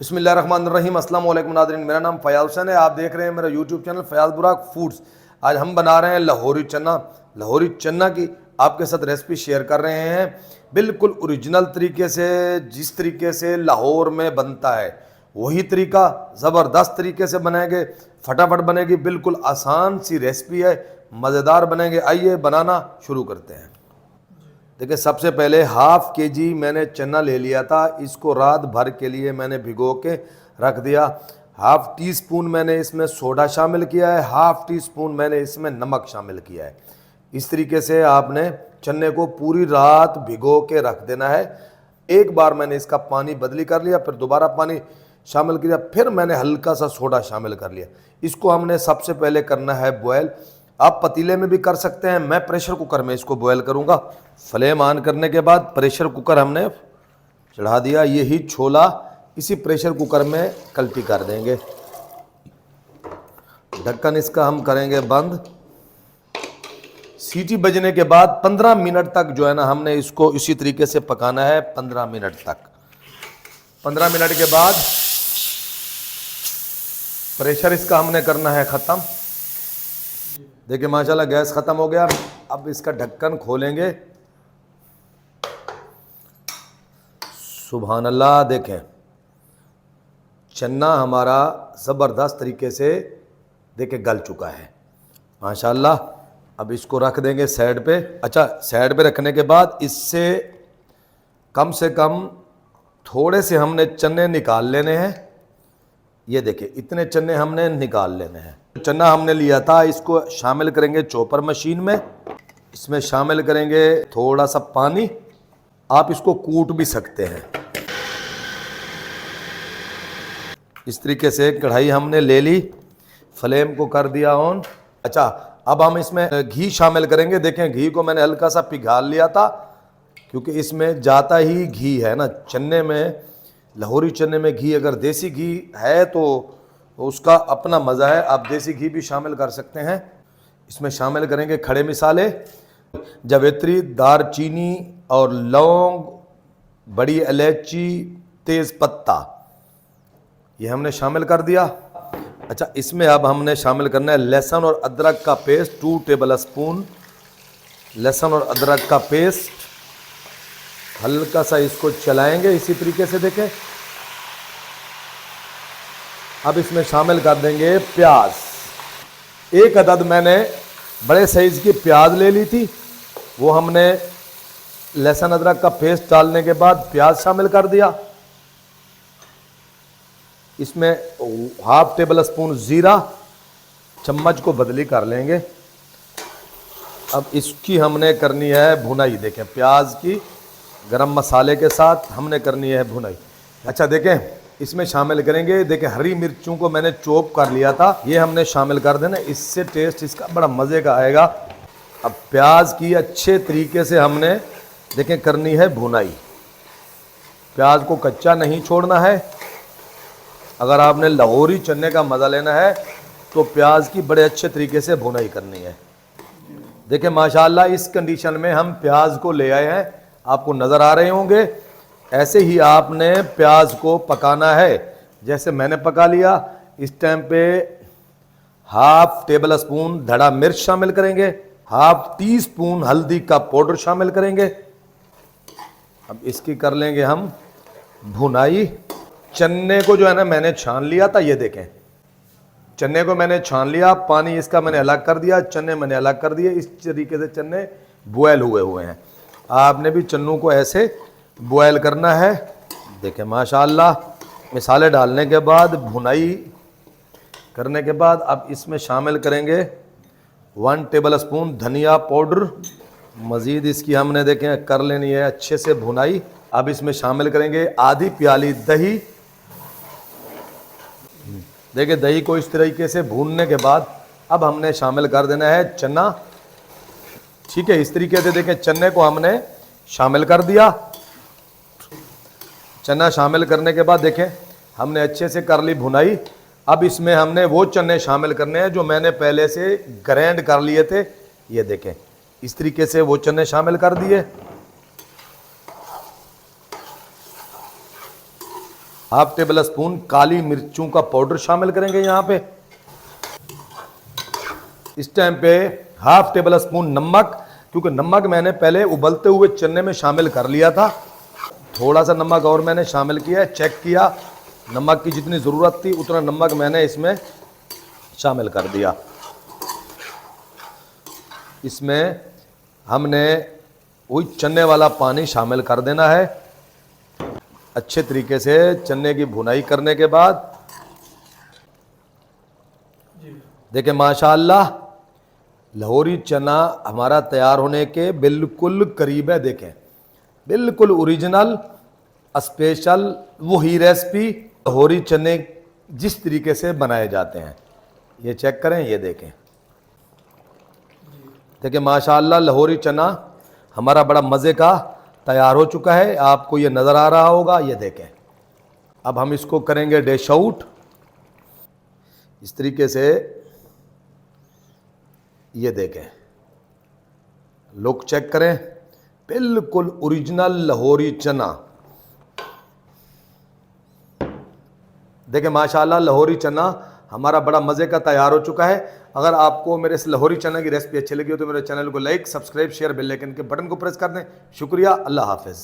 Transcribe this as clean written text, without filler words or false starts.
बिस्मिल्लाहिर्रहमानिर्रहीम। अस्सलाम वालेकुम नाज़रीन, मेरा नाम फ़याज़ हुसैन है। आप देख रहे हैं मेरा यूट्यूब चैनल फ़याज़ बुराक फूड्स। आज हम बना रहे हैं लाहौरी चना। लाहौरी चना की आपके साथ रेसिपी शेयर कर रहे हैं, बिल्कुल ओरिजिनल तरीके से। जिस तरीके से लाहौर में बनता है वही तरीका, ज़बरदस्त तरीके से बनाएंगे, फटाफट बनेगी, बिल्कुल आसान सी रेसिपी है, मज़ेदार बनेंगे। आइए बनाना शुरू करते हैं। देखिए, सबसे पहले हाफ के जी मैंने चना ले लिया था। इसको रात भर के लिए मैंने भिगो के रख दिया। हाफ टी स्पून मैंने इसमें सोडा शामिल किया है, हाफ टी स्पून मैंने इसमें नमक शामिल किया है। इस तरीके से आपने चने को पूरी रात भिगो के रख देना है। एक बार मैंने इसका पानी बदली कर लिया, फिर दोबारा पानी शामिल किया, फिर मैंने हल्का सा सोडा शामिल कर लिया। इसको हमने सबसे पहले करना है बॉयल। आप पतीले में भी कर सकते हैं, मैं प्रेशर कुकर में इसको बॉयल करूंगा। फ्लेम ऑन करने के बाद प्रेशर कुकर हमने चढ़ा दिया। यही छोला इसी प्रेशर कुकर में कल्टी कर देंगे। ढक्कन इसका हम करेंगे बंद। सीटी बजने के बाद 15 मिनट तक जो है ना, हमने इसको इसी तरीके से पकाना है। 15 मिनट तक। 15 मिनट के बाद प्रेशर इसका हमने करना है ख़त्म। देखिए माशाल्लाह गैस ख़त्म हो गया। अब इसका ढक्कन खोलेंगे। सुभान अल्लाह, देखें चना हमारा ज़बरदस्त तरीके से देखें गल चुका है माशाल्लाह। अब इसको रख देंगे साइड पे। अच्छा, साइड पे रखने के बाद इससे कम से कम थोड़े से हमने चने निकाल लेने हैं। ये देखिए इतने चने हमने निकाल लेने हैं। चना हमने लिया था, इसको शामिल करेंगे चॉपर मशीन में। इसमें शामिल करेंगे थोड़ा सा पानी। आप इसको कूट भी सकते हैं। इस तरीके से कढ़ाई हमने ले ली, फ्लेम को कर दिया ऑन। अच्छा, अब हम इसमें घी शामिल करेंगे। देखें घी को मैंने हल्का सा पिघाल लिया था, क्योंकि इसमें जाता ही घी है ना चने में। लाहौरी चने में घी, अगर देसी घी है तो उसका अपना मज़ा है। आप देसी घी भी शामिल कर सकते हैं। इसमें शामिल करेंगे खड़े मिसाले, जावित्री, दारचीनी और लौंग, बड़ी इलायची, तेज़ पत्ता, ये हमने शामिल कर दिया। अच्छा, इसमें अब हमने शामिल करना है लहसुन और अदरक का पेस्ट। 2 टेबल स्पून लहसुन और अदरक का पेस्ट। हल्का सा इसको चलाएंगे इसी तरीके से। देखें, अब इसमें शामिल कर देंगे प्याज। एक अदद मैंने बड़े साइज की प्याज ले ली थी, वो हमने लहसुन अदरक का पेस्ट डालने के बाद प्याज शामिल कर दिया। इसमें हाफ टेबल स्पून जीरा, चम्मच को बदली कर लेंगे। अब इसकी हमने करनी है भुनाई। देखें प्याज की गरम मसाले के साथ हमने करनी है भुनाई। अच्छा, देखें इसमें शामिल करेंगे, देखें हरी मिर्चों को मैंने चॉप कर लिया था, ये हमने शामिल कर देना। इससे टेस्ट इसका बड़ा मज़े का आएगा। अब प्याज की अच्छे तरीके से हमने देखें करनी है भुनाई। प्याज को कच्चा नहीं छोड़ना है। अगर आपने लाहौरी चने का मज़ा लेना है तो प्याज की बड़े अच्छे तरीके से भुनाई करनी है। देखें माशाल्लाह इस कंडीशन में हम प्याज को ले आए हैं, आपको नज़र आ रहे होंगे। ऐसे ही आपने प्याज को पकाना है जैसे मैंने पका लिया। इस टाइम पे हाफ टेबल स्पून धड़ा मिर्च शामिल करेंगे, हाफ टी स्पून हल्दी का पाउडर शामिल करेंगे। अब इसकी कर लेंगे हम भुनाई। चने को जो है ना मैंने छान लिया था, ये देखें चने को मैंने छान लिया, पानी इसका मैंने अलग कर दिया, चने मैंने अलग कर दिए। इस तरीके से चने बॉयल हुए हैं। आपने भी चन्नों को ऐसे बॉयल करना है। देखें माशाल्लाह, मिसाले डालने के बाद भुनाई करने के बाद अब इसमें शामिल करेंगे 1 टेबल स्पून धनिया पाउडर। मज़ीद इसकी हमने देखें कर लेनी है अच्छे से भुनाई। अब इसमें शामिल करेंगे आधी प्याली दही। देखिए दही को इस तरीके से भूनने के बाद अब हमने शामिल कर देना है चना। ठीक है, इस तरीके से देखें चने को हमने शामिल कर दिया। चना शामिल करने के बाद देखें हमने अच्छे से कर ली भुनाई। अब इसमें हमने वो चने शामिल करने हैं जो मैंने पहले से ग्राइंड कर लिए थे। ये देखें इस तरीके से वो चने शामिल कर दिए। हाफ टेबल स्पून काली मिर्चों का पाउडर शामिल करेंगे यहाँ पे। इस टाइम पे हाफ टेबल स्पून नमक, क्योंकि नमक मैंने पहले उबलते हुए चने में शामिल कर लिया था। थोड़ा सा नमक और मैंने शामिल किया है, चेक किया, नमक की जितनी ज़रूरत थी उतना नमक मैंने इसमें शामिल कर दिया। इसमें हमने वही चने वाला पानी शामिल कर देना है। अच्छे तरीके से चने की भुनाई करने के बाद देखें माशाअल्लाह लाहौरी चना हमारा तैयार होने के बिल्कुल करीब है। देखें बिल्कुल ओरिजिनल स्पेशल वही रेसिपी लाहौरी चने जिस तरीके से बनाए जाते हैं, ये चेक करें, ये देखें। देखिए माशाअल्लाह लाहौरी चना हमारा बड़ा मज़े का तैयार हो चुका है, आपको ये नज़र आ रहा होगा। ये देखें, अब हम इसको करेंगे डिश आउट इस तरीके से। ये देखें, लुक चेक करें, बिल्कुल ओरिजिनल लाहौरी चना। देखें माशाअल्लाह लाहौरी चना हमारा बड़ा मज़े का तैयार हो चुका है। अगर आपको मेरे इस लाहौरी चना की रेसिपी अच्छी लगी हो तो मेरे चैनल को like, subscribe, share, bell icon के बटन को प्रेस कर दें। शुक्रिया, अल्लाह हाफिज़।